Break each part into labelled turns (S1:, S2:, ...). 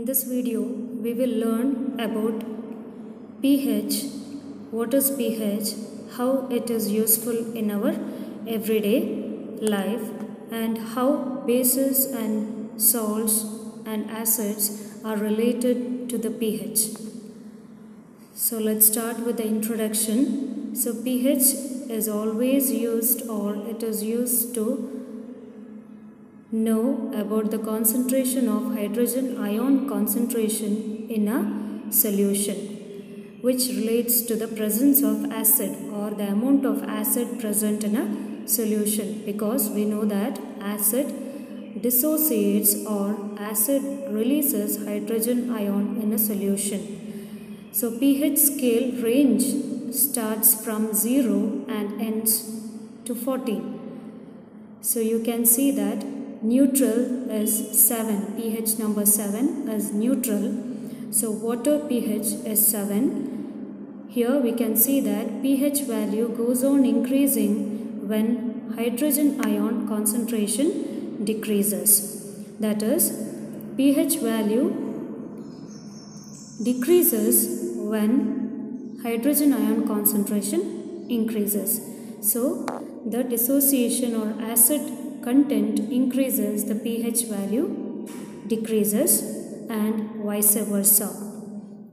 S1: In this video, we will learn about pH, what is pH, how it is useful in our everyday life, and how bases and salts and acids are related to the pH. So let's start with the introduction. So pH is always used, or it is used to know about the concentration of hydrogen ion concentration in a solution, which relates to the presence of acid or the amount of acid present in a solution, because we know that acid dissociates or acid releases hydrogen ion in a solution. So pH scale range starts from 0 and ends to 14. So you can see that neutral is 7, pH number 7 is neutral. So water pH is 7. Here we can see that pH value goes on increasing when hydrogen ion concentration decreases. That is, pH value decreases when hydrogen ion concentration increases. So the dissociation or acid content increases, the pH value decreases, and vice versa.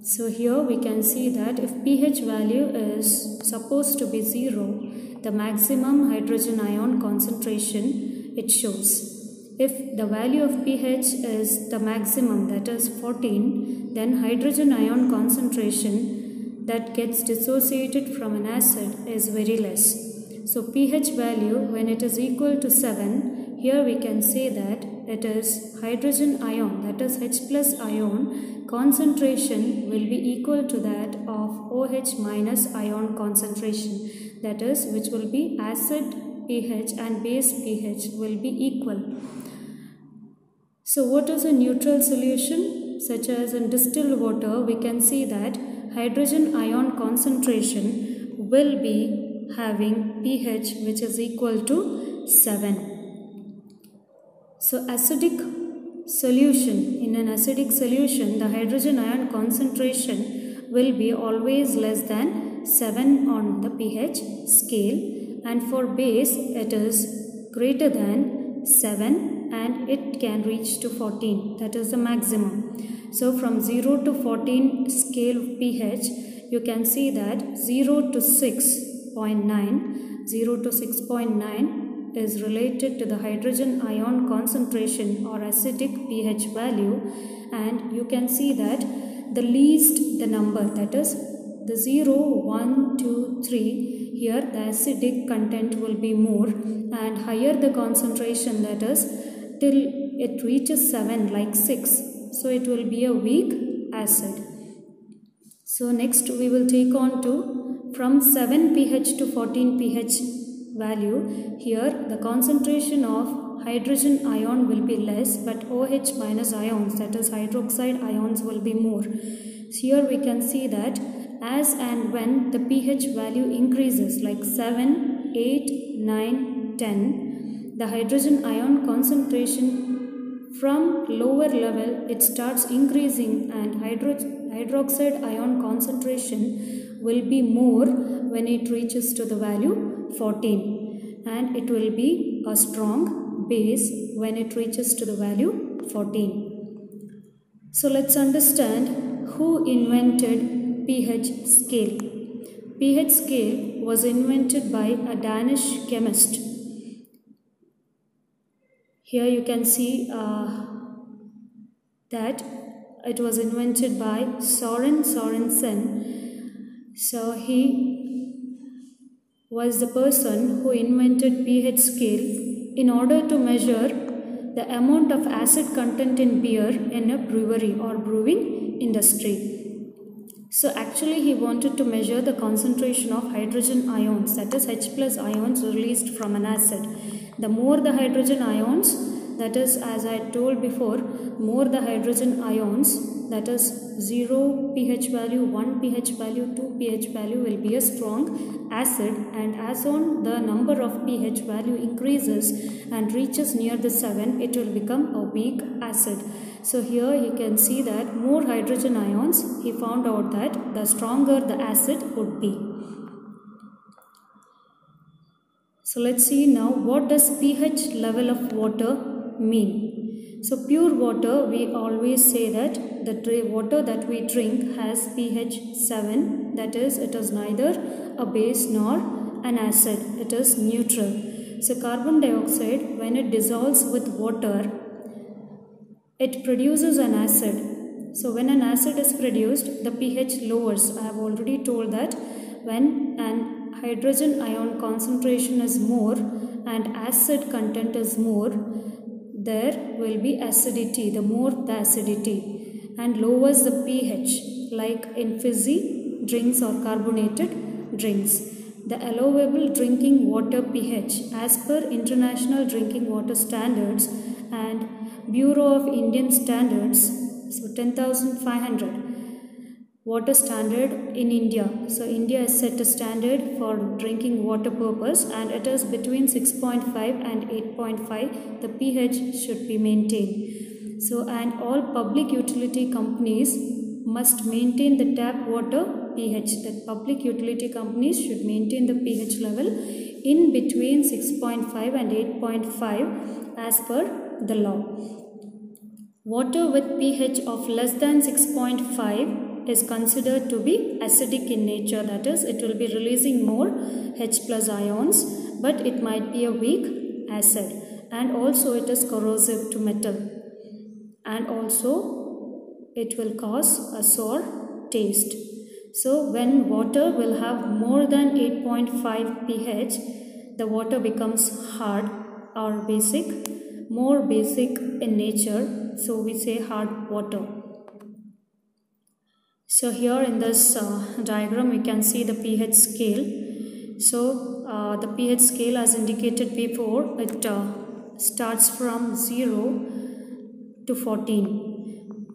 S1: So here we can see that if pH value is supposed to be 0, the maximum hydrogen ion concentration it shows. If the value of pH is the maximum, that is 14, then hydrogen ion concentration that gets dissociated from an acid is very less. So pH value, when it is equal to 7, here we can say that it is hydrogen ion, that is H plus ion concentration will be equal to that of OH minus ion concentration, that is, which will be acid pH and base pH will be equal. So what is a neutral solution? Such as in distilled water, we can see that hydrogen ion concentration will be having pH which is equal to 7. So acidic solution, in an acidic solution, the hydrogen ion concentration will be always less than 7 on the pH scale, and for base it is greater than 7 and it can reach to 14, that is the maximum. So from 0 to 14 scale of pH, you can see that 0 to 6.9, 0 to 6.9 is related to the hydrogen ion concentration or acidic pH value, and you can see that the least the number, that is the 0, 1, 2, 3, here the acidic content will be more, and higher the concentration, that is till it reaches 7 like 6, so it will be a weak acid. So next we will take on to from 7 pH to 14 pH value. Here the concentration of hydrogen ion will be less, but OH minus ions, that is hydroxide ions, will be more. So here we can see that as and when the pH value increases like 7, 8, 9, 10, the hydrogen ion concentration from lower level it starts increasing, and hydroxide ion concentration will be more when it reaches to the value 14, and it will be a strong base when it reaches to the value 14. So let's understand who invented pH scale. pH scale was invented by a Danish chemist. Here you can see that it was invented by Søren Sørensen. So he was the person who invented pH scale in order to measure the amount of acid content in beer in a brewery or brewing industry. So actually he wanted to measure the concentration of hydrogen ions, that is H plus ions released from an acid. The more the hydrogen ions, that is, as I told before, more the hydrogen ions, that is 0 pH value, 1 pH value, 2 pH value will be a strong acid, and as on the number of pH value increases and reaches near the 7, it will become a weak acid. So here you can see that more hydrogen ions, he found out that the stronger the acid would be. So let's see now, what does pH level of water mean? So pure water, we always say that the water that we drink has pH 7, that is, it is neither a base nor an acid, it is neutral. So carbon dioxide, when it dissolves with water, it produces an acid. So when an acid is produced, the pH lowers. I have already told that when an hydrogen ion concentration is more and acid content is more, there will be acidity, the more the acidity, and lowers the pH, like in fizzy drinks or carbonated drinks. The allowable drinking water pH as per International Drinking Water Standards and Bureau of Indian Standards, so 10,500 water standard in India. So India has set a standard for drinking water purpose, and it is between 6.5 and 8.5 the pH should be maintained. So, and all public utility companies must maintain the tap water pH. The public utility companies should maintain the pH level in between 6.5 and 8.5 as per the law. Water with pH of less than 6.5 is considered to be acidic in nature, that is, it will be releasing more H plus ions, but it might be a weak acid, and also it is corrosive to metal, and also it will cause a sour taste. So when water will have more than 8.5 pH, the water becomes hard or basic, more basic in nature, so we say hard water. So here in this diagram we can see the pH scale. So the pH scale, as indicated before, it starts from 0 to 14.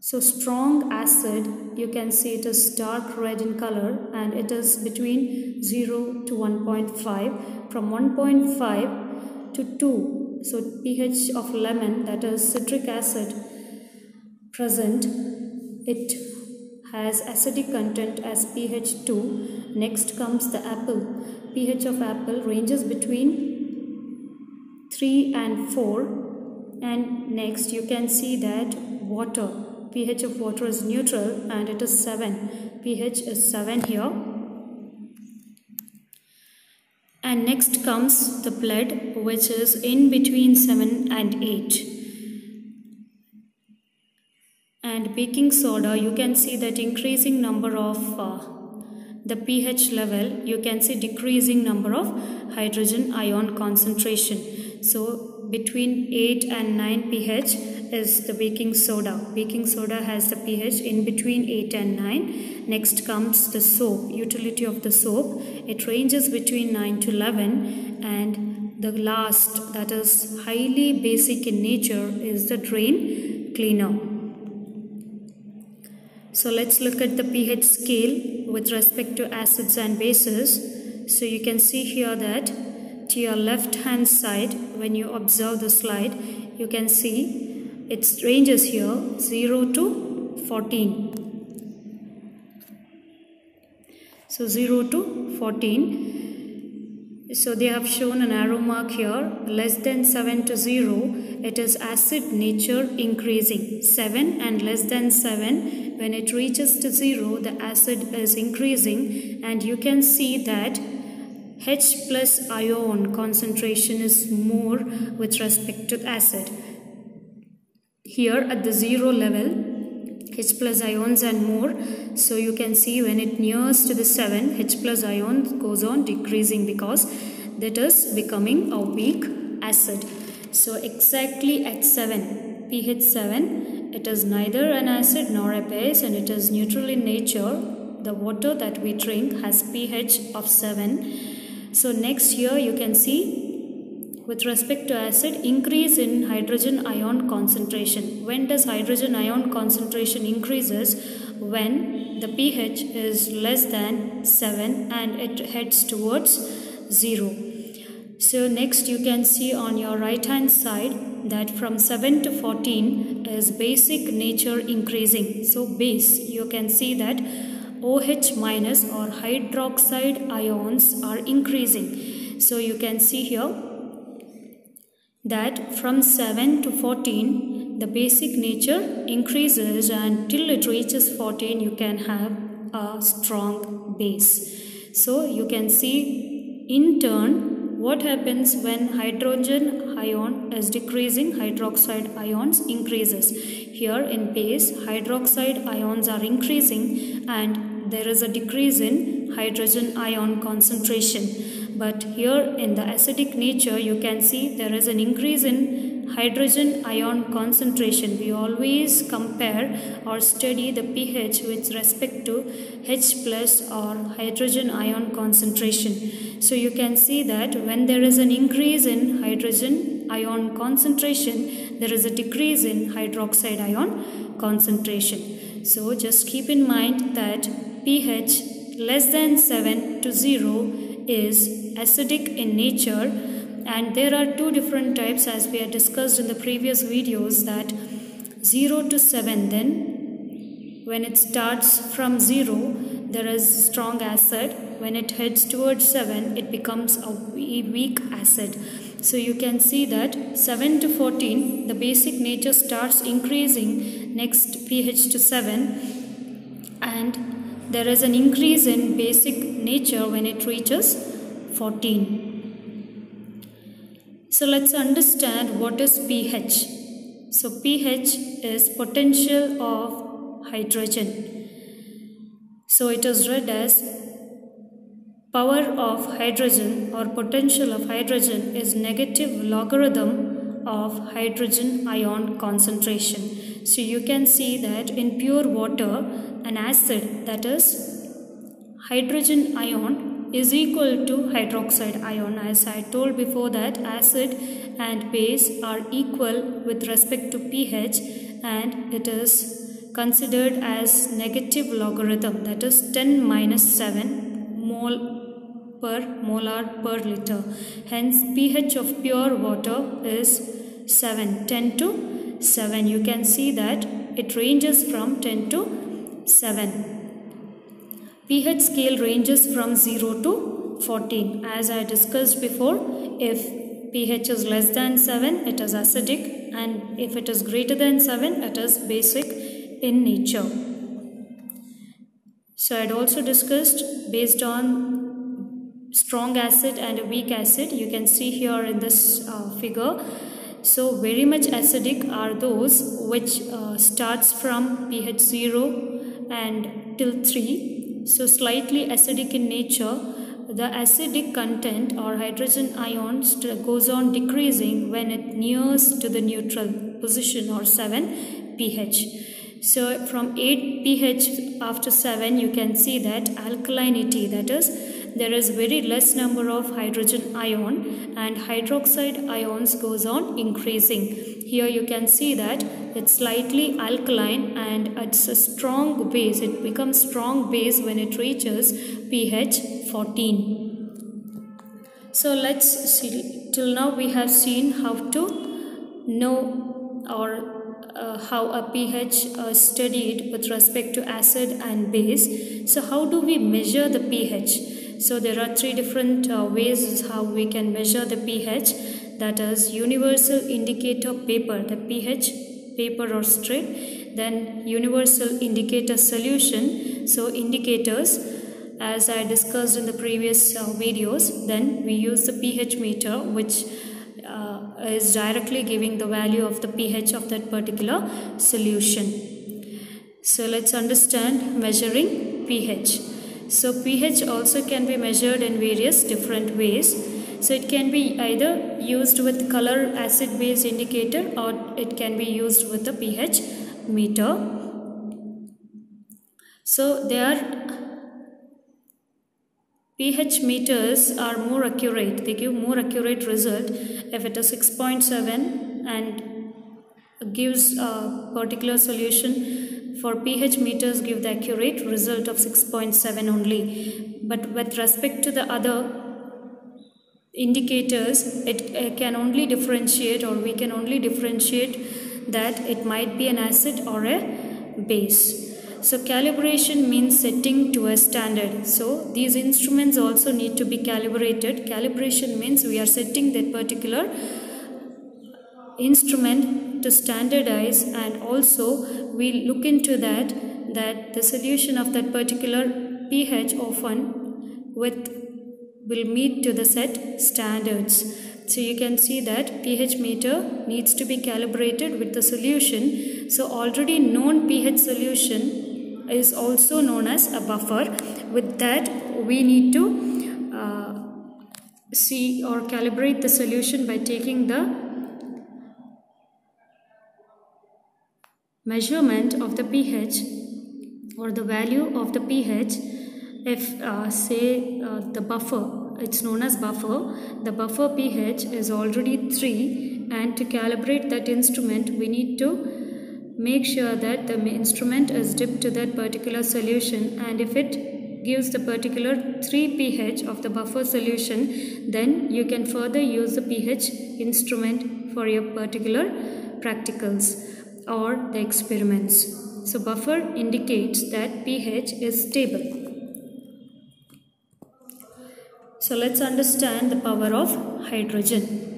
S1: So strong acid, you can see it is dark red in color, and it is between 0 to 1.5. From 1.5 to 2, so pH of lemon, that is citric acid present, it has acidic content as pH 2. Next comes the apple. pH of apple ranges between 3 and 4. And next you can see that water, pH of water is neutral and it is 7. pH is 7 here. And next comes the blood, which is in between 7 and 8. And baking soda, you can see that increasing number of the pH level, you can see decreasing number of hydrogen ion concentration. So between 8 and 9 pH is the baking soda. Baking soda has the pH in between 8 and 9. Next comes the soap, utility of the soap. It ranges between 9 to 11. And the last, that is highly basic in nature, is the drain cleaner. So let's look at the pH scale with respect to acids and bases. So you can see here that to your left hand side, when you observe the slide, you can see its ranges here 0 to 14. So 0 to 14. So they have shown an arrow mark here, less than 7 to 0, it is acid nature increasing. 7 and less than 7, when it reaches to 0, the acid is increasing, and you can see that H plus ion concentration is more with respect to acid. Here at the 0 level, H plus ions and more, so you can see when it nears to the 7, H plus ion goes on decreasing because that is becoming a weak acid. So exactly at 7, pH 7, it is neither an acid nor a base, and it is neutral in nature. The water that we drink has pH of 7. So next here you can see with respect to acid, increase in hydrogen ion concentration. When does hydrogen ion concentration increases? When the pH is less than 7 and it heads towards 0. So next you can see on your right hand side that from 7 to 14 is basic nature increasing. So base, you can see that OH minus or hydroxide ions are increasing. So you can see here that from 7 to 14 the basic nature increases, and till it reaches 14 you can have a strong base. So you can see in turn what happens when hydrogen ion is decreasing, hydroxide ions increases. Here in base, hydroxide ions are increasing and there is a decrease in hydrogen ion concentration. But here in the acidic nature you can see there is an increase in hydrogen ion concentration. We always compare or study the pH with respect to H plus or hydrogen ion concentration. So you can see that when there is an increase in hydrogen ion concentration, there is a decrease in hydroxide ion concentration. So just keep in mind that pH less than 7 to 0 is acidic in nature, and there are two different types as we had discussed in the previous videos, that 0 to 7. Then when it starts from 0 there is strong acid. When it heads towards 7 it becomes a weak acid. So you can see that 7 to 14 the basic nature starts increasing, next pH to 7, and there is an increase in basic nature when it reaches 14. So let's understand what is pH. So pH is potential of hydrogen. So it is read as power of hydrogen or potential of hydrogen is negative logarithm of hydrogen ion concentration. So you can see that in pure water, an acid, that is hydrogen ion, is equal to hydroxide ion. As I told before that acid and base are equal with respect to pH, and it is considered as negative logarithm, that is 10 minus 7 mole per molar per liter. Hence pH of pure water is 7, 10 to 7. You can see that it ranges from 10 to 7. pH scale ranges from 0 to 14. As I discussed before, if pH is less than 7 it is acidic, and if it is greater than 7 it is basic in nature. So I had also discussed based on strong acid and a weak acid. You can see here in this figure. So very much acidic are those which starts from pH 0 and till 3. So slightly acidic in nature, the acidic content or hydrogen ions goes on decreasing when it nears to the neutral position or 7 pH. So from 8 pH after 7 you can see that alkalinity, that is there is very less number of hydrogen ion and hydroxide ions goes on increasing. Here you can see that it's slightly alkaline and it's a strong base. It becomes strong base when it reaches pH 14. So let's see, till now we have seen how to know or how a pH is studied with respect to acid and base. So how do we measure the pH? So there are three different ways how we can measure the pH. That is universal indicator paper, the pH paper or strip, then universal indicator solution. So indicators, as I discussed in the previous videos, then we use the pH meter, which is directly giving the value of the pH of that particular solution. So let's understand measuring pH. So pH also can be measured in various different ways. So it can be either used with color acid base indicator or it can be used with the pH meter. So they are pH meters are more accurate. They give more accurate result if it is 6.7 and gives a particular solution. For pH meters give the accurate result of 6.7 only. But with respect to the other indicators, it can only differentiate, or we can only differentiate that it might be an acid or a base. So calibration means setting to a standard. So these instruments also need to be calibrated. Calibration means we are setting that particular instrument to standardize, and also we look into that the solution of that particular pH often will meet to the set standards. So you can see that pH meter needs to be calibrated with the solution. So already known pH solution is also known as a buffer. With that, we need to see or calibrate the solution by taking the measurement of the pH or the value of the pH. If say the buffer, it's known as buffer, the buffer pH is already 3, and to calibrate that instrument we need to make sure that the instrument is dipped to that particular solution, and if it gives the particular 3 pH of the buffer solution, then you can further use the pH instrument for your particular practicals or the experiments. So buffer indicates that pH is stable. So let's understand the power of hydrogen.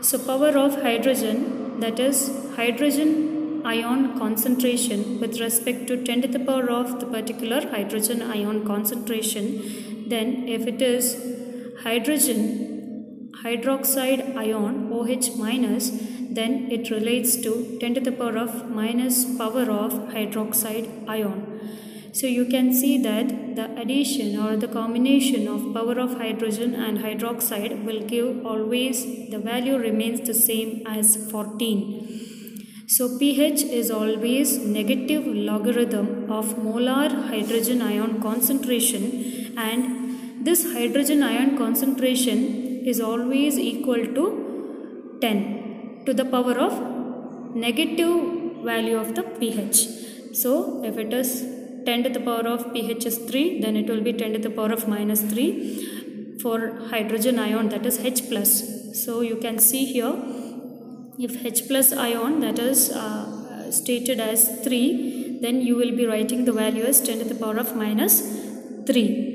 S1: So power of hydrogen, that is hydrogen ion concentration with respect to 10 to the power of the particular hydrogen ion concentration. Then if it is hydrogen hydroxide ion OH minus, then it relates to 10 to the power of minus power of hydroxide ion. So you can see that the addition or the combination of power of hydrogen and hydroxide will give always the value remains the same as 14. So pH is always negative logarithm of molar hydrogen ion concentration, and this hydrogen ion concentration is always equal to 10 to the power of negative value of the pH. So if it is 10 to the power of pH is 3, then it will be 10 to the power of minus 3 for hydrogen ion, that is H plus. So you can see here, if H plus ion, that is stated as 3, then you will be writing the value as 10 to the power of minus 3.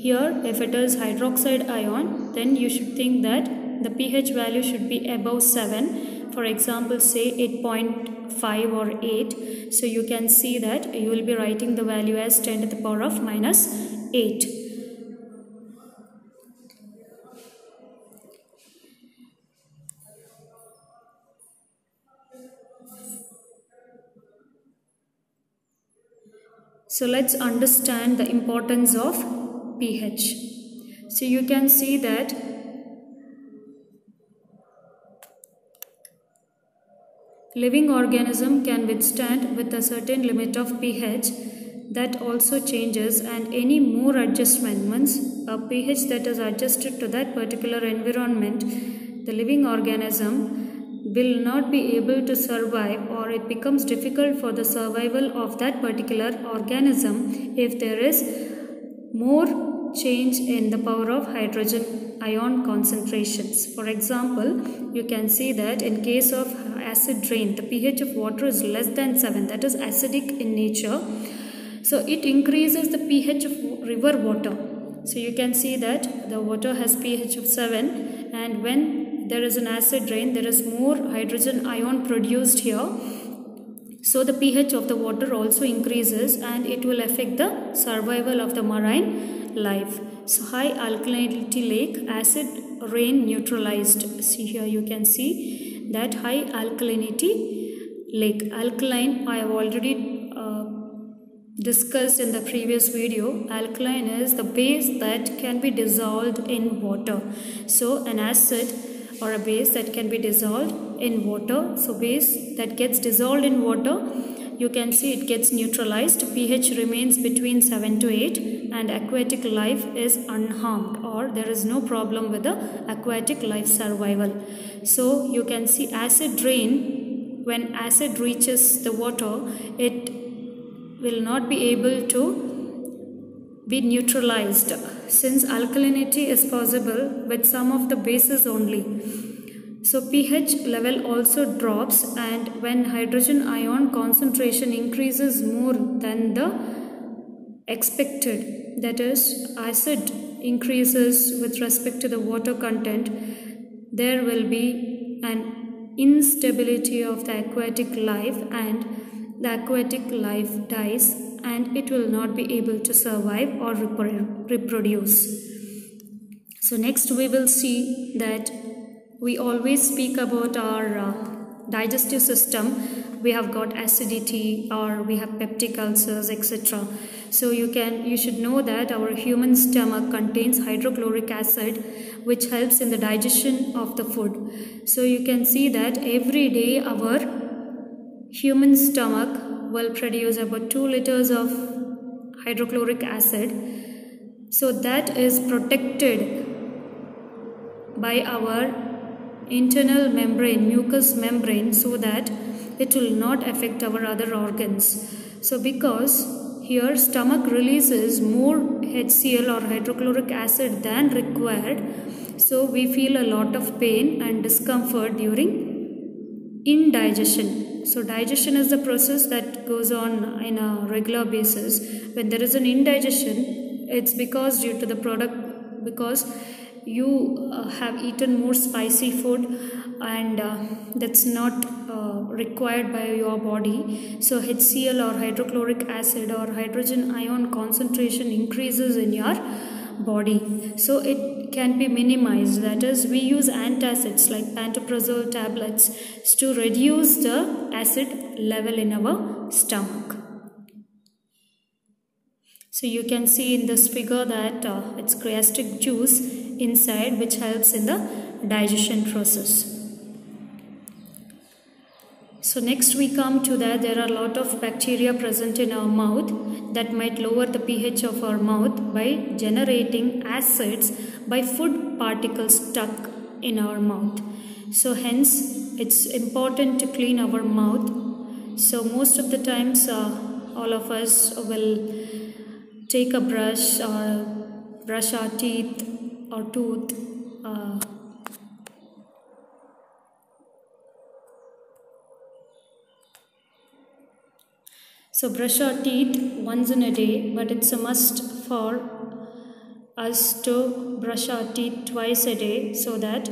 S1: Here if it is hydroxide ion, then you should think that the pH value should be above 7. For example, say 8.5 or 8. So you can see that you will be writing the value as 10 to the power of minus 8. So let's understand the importance of pH. So you can see that living organism can withstand with a certain limit of pH that also changes, and any more adjustment means a pH that is adjusted to that particular environment, the living organism will not be able to survive, or it becomes difficult for the survival of that particular organism if there is more change in the power of hydrogen ion concentrations. For example, you can see that in case of acid rain, the pH of water is less than 7, that is acidic in nature. So it increases the pH of river water. So you can see that the water has pH of 7, and when there is an acid rain, there is more hydrogen ion produced here. So the pH of the water also increases, and it will affect the survival of the marine life. So high alkalinity lake, acid rain neutralized. See here you can see that high alkalinity lake. Alkaline I have already discussed in the previous video. Alkaline is the base that can be dissolved in water. So an acid or a base that can be dissolved in water. So base that gets dissolved in water you can see it gets neutralized. pH remains between 7 to 8 and aquatic life is unharmed, or there is no problem with the aquatic life survival. So you can see acid rain, when acid reaches the water, it will not be able to be neutralized, since alkalinity is possible with some of the bases only. So pH level also drops, and when hydrogen ion concentration increases more than the expected, that is acid increases with respect to the water content, there will be an instability of the aquatic life and the aquatic life dies and it will not be able to survive or reproduce. So next we will see that we always speak about our digestive system. We have got acidity, or we have peptic ulcers, etc. So you should know that our human stomach contains hydrochloric acid, which helps in the digestion of the food. So you can see that every day our human stomach will produce about 2 liters of hydrochloric acid. So that is protected by our internal membrane, mucous membrane, so that it will not affect our other organs. So because here stomach releases more HCl or hydrochloric acid than required, so we feel a lot of pain and discomfort during indigestion. So digestion is the process that goes on in a regular basis. When there is an indigestion, it's because due to the product, because you have eaten more spicy food and that's not required by your body. So HCl or hydrochloric acid or hydrogen ion concentration increases in your body. So it can be minimized. That is, we use antacids like pantoprazole tablets to reduce the acid level in our stomach. So you can see in this figure that it's gastric juice inside, which helps in the digestion process. So next we come to that there are a lot of bacteria present in our mouth that might lower the pH of our mouth by generating acids by food particles stuck in our mouth. So hence it's important to clean our mouth. So most of the times all of us will take a brush or brush our teeth or tooth so brush our teeth once in a day, but it's a must for us to brush our teeth twice a day, so that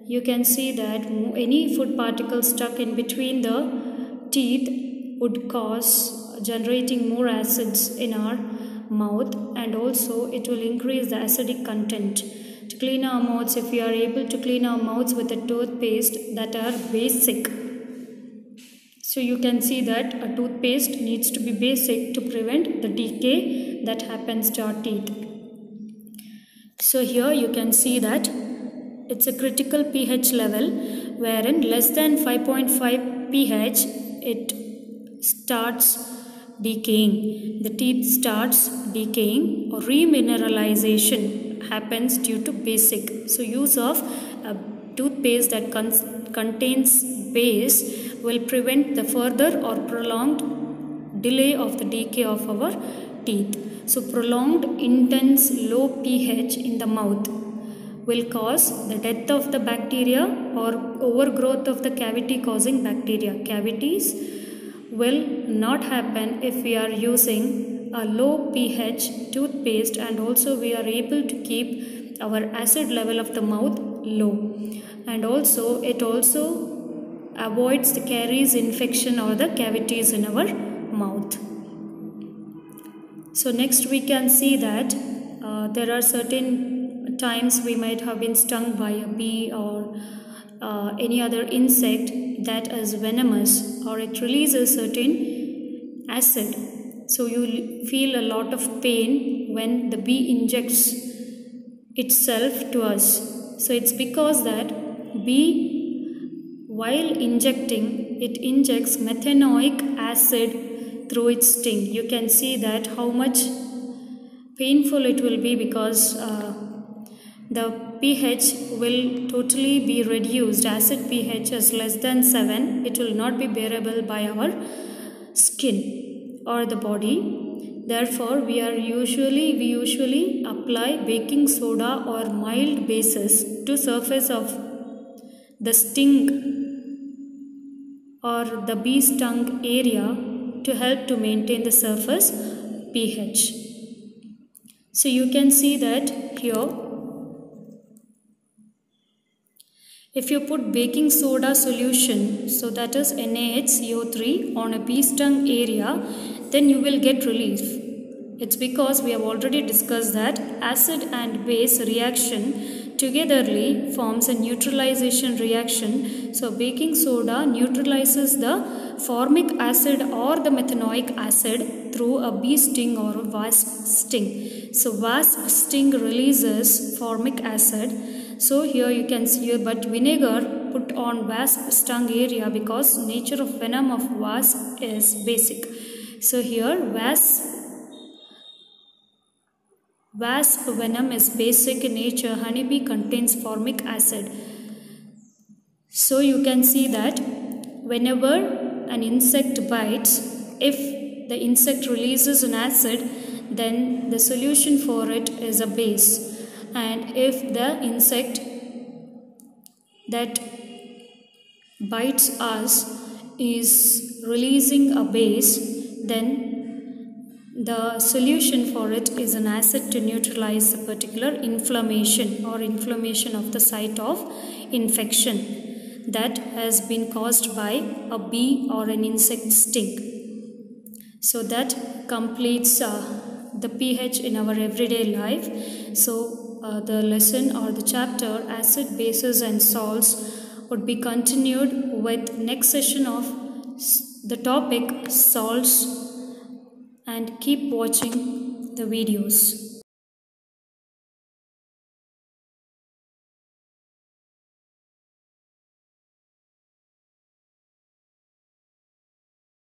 S1: you can see that any food particles stuck in between the teeth would cause generating more acids in our mouth, and also it will increase the acidic content. To clean our mouths, if we are able to clean our mouths with a toothpaste that are basic, so you can see that a toothpaste needs to be basic to prevent the decay that happens to our teeth. So here you can see that it's a critical pH level wherein less than 5.5 pH it starts decaying. The teeth starts decaying, or remineralization happens due to basic. So use of a toothpaste that contains base will prevent the further or prolonged delay of the decay of our teeth. So prolonged intense low pH in the mouth will cause the death of the bacteria or overgrowth of the cavity causing bacteria. Cavities will not happen if we are using a low pH toothpaste, and also we are able to keep our acid level of the mouth low, and also it also avoids the caries infection or the cavities in our mouth. So next we can see that there are certain times we might have been stung by a bee or any other insect that is venomous, or it releases certain acid. So you feel a lot of pain when the bee injects itself to us. So it's because that bee while injecting, it injects methanoic acid through its sting. You can see that how much painful it will be, because the pH will totally be reduced. Acid pH is less than 7. It will not be bearable by our skin or the body. Therefore, we usually apply baking soda or mild bases to surface of the sting or the bee stung area to help to maintain the surface pH. So you can see that here, if you put baking soda solution, so that is NaHCO3 on a bee stung area, then you will get relief. It's because we have already discussed that acid and base reaction togetherly forms a neutralization reaction. So baking soda neutralizes the formic acid or the methanoic acid through a bee sting or a wasp sting. So wasp sting releases formic acid. So here you can see, but vinegar put on wasp stung area because nature of venom of wasp is basic. So here wasp venom is basic in nature. Honeybee contains formic acid. So you can see that whenever an insect bites, if the insect releases an acid, then the solution for it is a base. And if the insect that bites us is releasing a base, then the solution for it is an acid to neutralize a particular inflammation or inflammation of the site of infection that has been caused by a bee or an insect sting. So that completes the pH in our everyday life. So the lesson or the chapter acid, bases and salts would be continued with next session of the topic salts, and keep watching the videos.